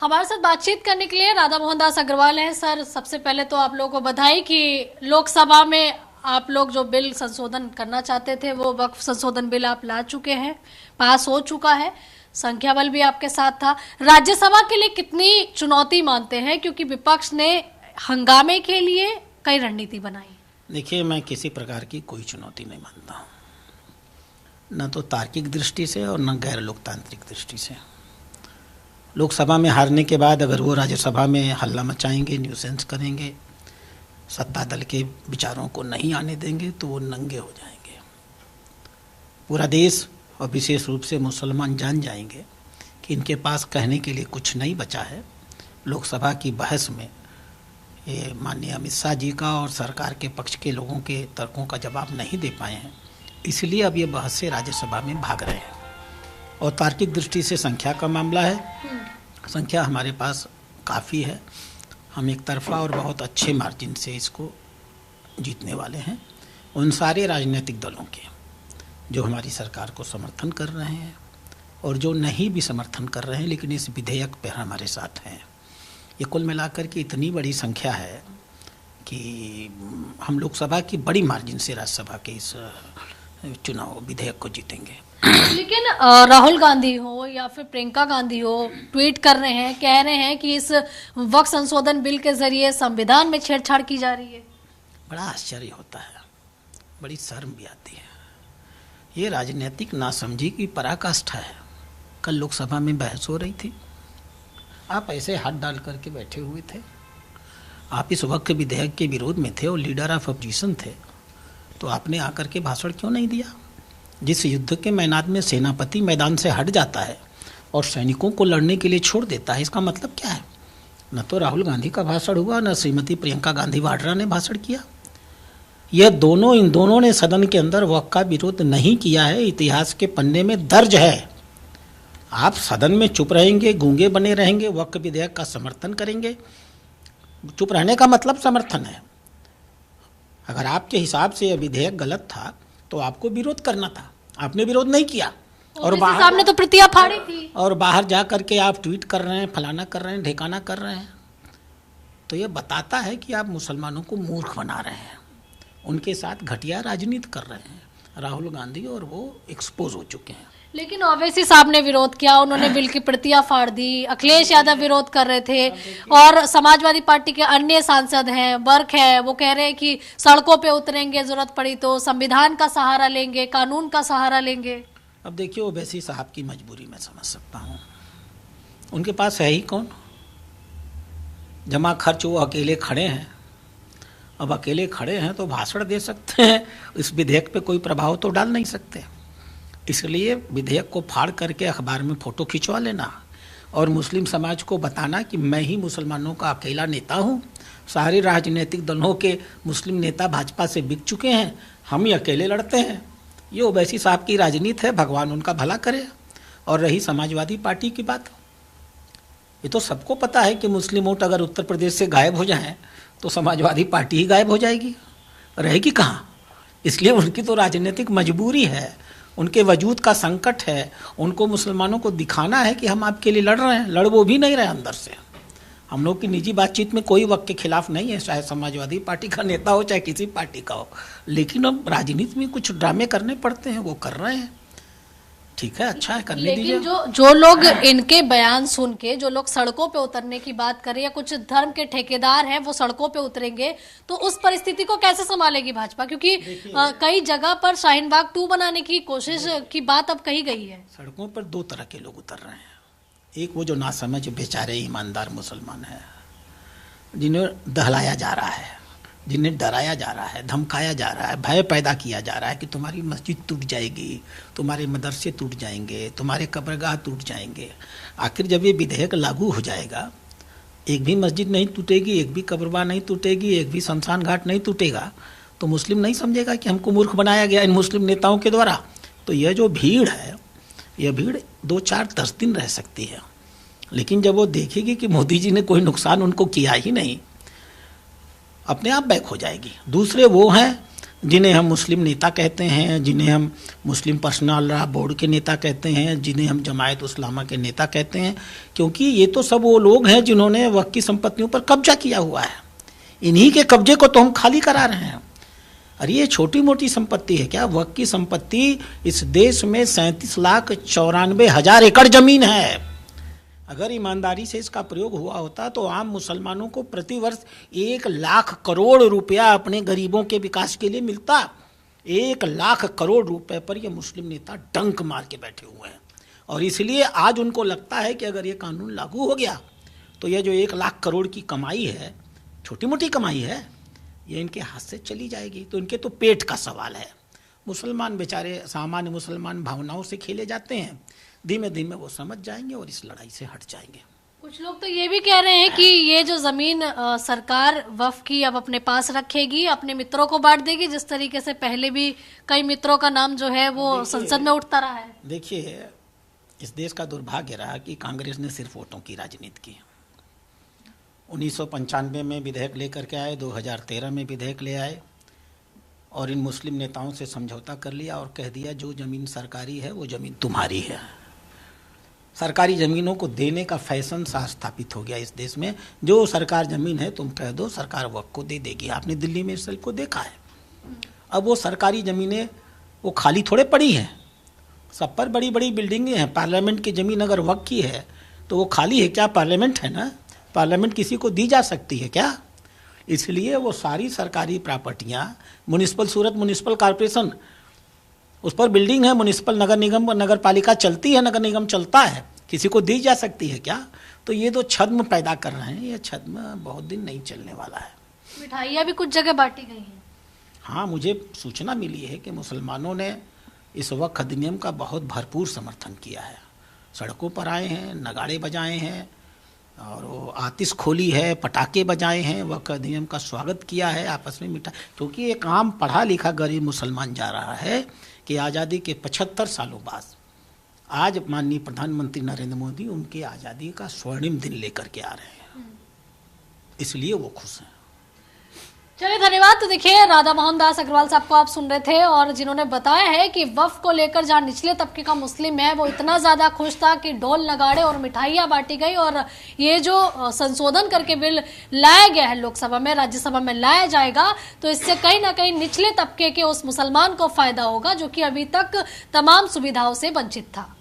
हमारे साथ बातचीत करने के लिए राधा मोहन दास अग्रवाल हैं। सर, सबसे पहले तो आप लोगों को बधाई कि लोकसभा में आप लोग जो बिल संशोधन करना चाहते थे वो वक्फ संशोधन बिल आप ला चुके हैं, पास हो चुका है। संख्या बल भी आपके साथ था। राज्यसभा के लिए कितनी चुनौती मानते हैं, क्योंकि विपक्ष ने हंगामे के लिए कई रणनीति बनाई? देखिए, मैं किसी प्रकार की कोई चुनौती नहीं मानता हूँ, न तो तार्किक दृष्टि से और न गैर लोकतांत्रिक दृष्टि से। लोकसभा में हारने के बाद अगर वो राज्यसभा में हल्ला मचाएंगे, न्यूसेंस करेंगे, सत्ता दल के विचारों को नहीं आने देंगे तो वो नंगे हो जाएंगे। पूरा देश और विशेष रूप से मुसलमान जान जाएंगे कि इनके पास कहने के लिए कुछ नहीं बचा है। लोकसभा की बहस में ये माननीय अमित शाह जी का और सरकार के पक्ष के लोगों के तर्कों का जवाब नहीं दे पाए हैं, इसलिए अब ये बहस से राज्यसभा में भाग रहे हैं। और तार्किक दृष्टि से संख्या का मामला है, संख्या हमारे पास काफ़ी है। हम एक तरफा और बहुत अच्छे मार्जिन से इसको जीतने वाले हैं। उन सारे राजनीतिक दलों के जो हमारी सरकार को समर्थन कर रहे हैं और जो नहीं भी समर्थन कर रहे हैं लेकिन इस विधेयक पर हमारे साथ हैं, ये कुल मिलाकर के इतनी बड़ी संख्या है कि हम लोकसभा की बड़ी मार्जिन से राज्यसभा के इस चुनाव विधेयक को जीतेंगे। लेकिन राहुल गांधी हो या फिर प्रियंका गांधी हो, ट्वीट कर रहे हैं, कह रहे हैं कि इस वक्फ संशोधन बिल के जरिए संविधान में छेड़छाड़ की जा रही है। बड़ा आश्चर्य होता है, बड़ी शर्म भी आती है। ये राजनीतिक नासमझी की पराकाष्ठा है। कल लोकसभा में बहस हो रही थी, आप ऐसे हाथ डाल करके बैठे हुए थे। आप इस वक्फ विधेयक के विरोध में थे और लीडर ऑफ अपोजिशन थे, तो आपने आकर के भाषण क्यों नहीं दिया? जिस युद्ध के मैदान में सेनापति मैदान से हट जाता है और सैनिकों को लड़ने के लिए छोड़ देता है, इसका मतलब क्या है? न तो राहुल गांधी का भाषण हुआ, न श्रीमती प्रियंका गांधी वाड्रा ने भाषण किया। इन दोनों ने सदन के अंदर वक्फ का विरोध नहीं किया है। इतिहास के पन्ने में दर्ज है। आप सदन में चुप रहेंगे, गूंगे बने रहेंगे, वक्फ विधेयक का समर्थन करेंगे। चुप रहने का मतलब समर्थन है। अगर आपके हिसाब से यह विधेयक गलत था तो आपको विरोध करना था, आपने विरोध नहीं किया और बाहर सामने तो प्रतिया फाड़ी थी और बाहर जा करके आप ट्वीट कर रहे हैं, फलाना कर रहे हैं, ढेकाना कर रहे हैं। तो ये बताता है कि आप मुसलमानों को मूर्ख बना रहे हैं, उनके साथ घटिया राजनीति कर रहे हैं। राहुल गांधी और वो एक्सपोज हो चुके हैं। लेकिन ओवैसी साहब ने विरोध किया, उन्होंने बिल की प्रतियां फाड़ दी। अखिलेश यादव विरोध कर रहे थे और समाजवादी पार्टी के अन्य सांसद हैं, वर्क है, वो कह रहे हैं कि सड़कों पे उतरेंगे, जरूरत पड़ी तो संविधान का सहारा लेंगे, कानून का सहारा लेंगे। अब देखिए, ओवैसी साहब की मजबूरी मैं समझ सकता हूँ। उनके पास है ही कौन? जमा खर्च वो अकेले खड़े हैं। अब अकेले खड़े हैं तो भाषण दे सकते हैं, इस विधेयक पे कोई प्रभाव तो डाल नहीं सकते। इसलिए विधेयक को फाड़ करके अखबार में फोटो खिंचवा लेना और मुस्लिम समाज को बताना कि मैं ही मुसलमानों का अकेला नेता हूँ। सारे राजनीतिक दलों के मुस्लिम नेता भाजपा से बिक चुके हैं, हम ही अकेले लड़ते हैं। ये ओवैसी साहब की राजनीति है, भगवान उनका भला करे। और रही समाजवादी पार्टी की बात, ये तो सबको पता है कि मुस्लिम वोट अगर उत्तर प्रदेश से गायब हो जाए तो समाजवादी पार्टी ही गायब हो जाएगी, रहेगी कहाँ? इसलिए उनकी तो राजनीतिक मजबूरी है, उनके वजूद का संकट है। उनको मुसलमानों को दिखाना है कि हम आपके लिए लड़ रहे हैं। लड़ वो भी नहीं रहे अंदर से। हम लोग की निजी बातचीत में कोई वक्त के खिलाफ नहीं है, चाहे समाजवादी पार्टी का नेता हो चाहे किसी पार्टी का हो, लेकिन अब राजनीति में कुछ ड्रामे करने पड़ते हैं, वो कर रहे हैं। ठीक है, अच्छा है, करने दीजिए। लेकिन जो लोग इनके बयान सुन के, जो लोग सड़कों पे उतरने की बात करें या कुछ धर्म के ठेकेदार हैं वो सड़कों पे उतरेंगे, तो उस परिस्थिति को कैसे संभालेगी भाजपा? क्योंकि कई जगह पर शाहीन बाग 2 बनाने की कोशिश की बात अब कही गई है। सड़कों पर 2 तरह के लोग उतर रहे हैं। एक वो जो नासमझ बेचारे ईमानदार मुसलमान हैं, जिन्हें दहलाया जा रहा है, जिन्हें डराया जा रहा है, धमकाया जा रहा है, भय पैदा किया जा रहा है कि तुम्हारी मस्जिद टूट जाएगी, तुम्हारे मदरसे टूट जाएंगे, तुम्हारे कब्रगाह टूट जाएंगे। आखिर जब ये विधेयक लागू हो जाएगा, एक भी मस्जिद नहीं टूटेगी, एक भी कब्रगाह नहीं टूटेगी, एक भी शमशान घाट नहीं टूटेगा, तो मुस्लिम नहीं समझेगा कि हमको मूर्ख बनाया गया इन मुस्लिम नेताओं के द्वारा। तो यह जो भीड़ है, यह भीड़ 2, 4, 10 दिन रह सकती है, लेकिन जब वो देखेगी कि मोदी जी ने कोई नुकसान उनको किया ही नहीं, अपने आप बैक हो जाएगी। दूसरे वो हैं जिन्हें हम मुस्लिम नेता कहते हैं, जिन्हें हम मुस्लिम पर्सनल लॉ बोर्ड के नेता कहते हैं, जिन्हें हम जमायत उस्लामा के नेता कहते हैं, क्योंकि ये तो सब वो लोग हैं जिन्होंने वक्फ की संपत्तियों पर कब्जा किया हुआ है। इन्हीं के कब्जे को तो हम खाली करा रहे हैं। अरे ये छोटी मोटी संपत्ति है क्या? वक्फ की संपत्ति इस देश में 37,94,000 एकड़ जमीन है। अगर ईमानदारी से इसका प्रयोग हुआ होता तो आम मुसलमानों को प्रतिवर्ष 1 लाख करोड़ रुपया अपने गरीबों के विकास के लिए मिलता। 1 लाख करोड़ रुपए पर ये मुस्लिम नेता डंक मार के बैठे हुए हैं, और इसलिए आज उनको लगता है कि अगर ये कानून लागू हो गया तो ये जो 1 लाख करोड़ की कमाई है, छोटी मोटी कमाई है, ये इनके हाथ से चली जाएगी। तो इनके तो पेट का सवाल है। मुसलमान बेचारे, सामान्य मुसलमान भावनाओं से खेले जाते हैं। धीमे धीमे वो समझ जाएंगे और इस लड़ाई से हट जाएंगे। कुछ लोग तो ये भी कह रहे हैं कि ये जो जमीन सरकार वक्फ की अब अपने पास रखेगी, अपने मित्रों को बांट देगी, जिस तरीके से पहले भी कई मित्रों का नाम जो है वो संसद में उठता रहा है। देखिए, इस देश का दुर्भाग्य रहा कि कांग्रेस ने सिर्फ वोटों की राजनीति की। 1995 में विधेयक लेकर के आए, 2013 में विधेयक ले आए और इन मुस्लिम नेताओं से समझौता कर लिया और कह दिया जो ज़मीन सरकारी है वो ज़मीन तुम्हारी है। सरकारी ज़मीनों को देने का फैशन सा स्थापित हो गया इस देश में। जो सरकार ज़मीन है तुम कह दो, सरकार वक्फ को दे देगी। आपने दिल्ली में इस सेल को देखा है। अब वो सरकारी ज़मीनें वो खाली थोड़े पड़ी हैं, सब पर बड़ी बड़ी बिल्डिंगें हैं। पार्लियामेंट की ज़मीन अगर वक्फ की है तो वो खाली है क्या? पार्लियामेंट है ना, पार्लियामेंट किसी को दी जा सकती है क्या? इसलिए वो सारी सरकारी प्रॉपर्टियाँ, म्युनिसिपल, सूरत म्युनिसिपल कॉरपोरेशन, उस पर बिल्डिंग है, म्युनिसिपल नगर निगम, नगर पालिका चलती है, नगर निगम चलता है, किसी को दी जा सकती है क्या? तो ये तो छद्म पैदा कर रहे हैं। ये छद्म बहुत दिन नहीं चलने वाला है। मिठाइयाँ भी कुछ जगह बांटी गई हैं। हाँ, मुझे सूचना मिली है कि मुसलमानों ने इस वक्फ अधिनियम का बहुत भरपूर समर्थन किया है। सड़कों पर आए हैं, नगाड़े बजाए हैं और वो आतिश खोली है, पटाखे बजाए हैं, वक्फ अधिनियम का स्वागत किया है, आपस में मिठाई। क्योंकि एक आम पढ़ा लिखा गरीब मुसलमान जा रहा है कि आज़ादी के 75 सालों बाद आज माननीय प्रधानमंत्री नरेंद्र मोदी उनके आज़ादी का स्वर्णिम दिन लेकर के आ रहे हैं, इसलिए वो खुश हैं। चलिए, धन्यवाद। तो देखिए, राधा मोहन दास अग्रवाल साहब को आप सुन रहे थे और जिन्होंने बताया है कि वक्फ को लेकर जहां निचले तबके का मुस्लिम है वो इतना ज्यादा खुश था कि ढोल नगाड़े और मिठाइयां बांटी गई। और ये जो संशोधन करके बिल लाया गया है लोकसभा में, राज्यसभा में लाया जाएगा, तो इससे कहीं ना कहीं निचले तबके के उस मुसलमान को फायदा होगा जो कि अभी तक तमाम सुविधाओं से वंचित था।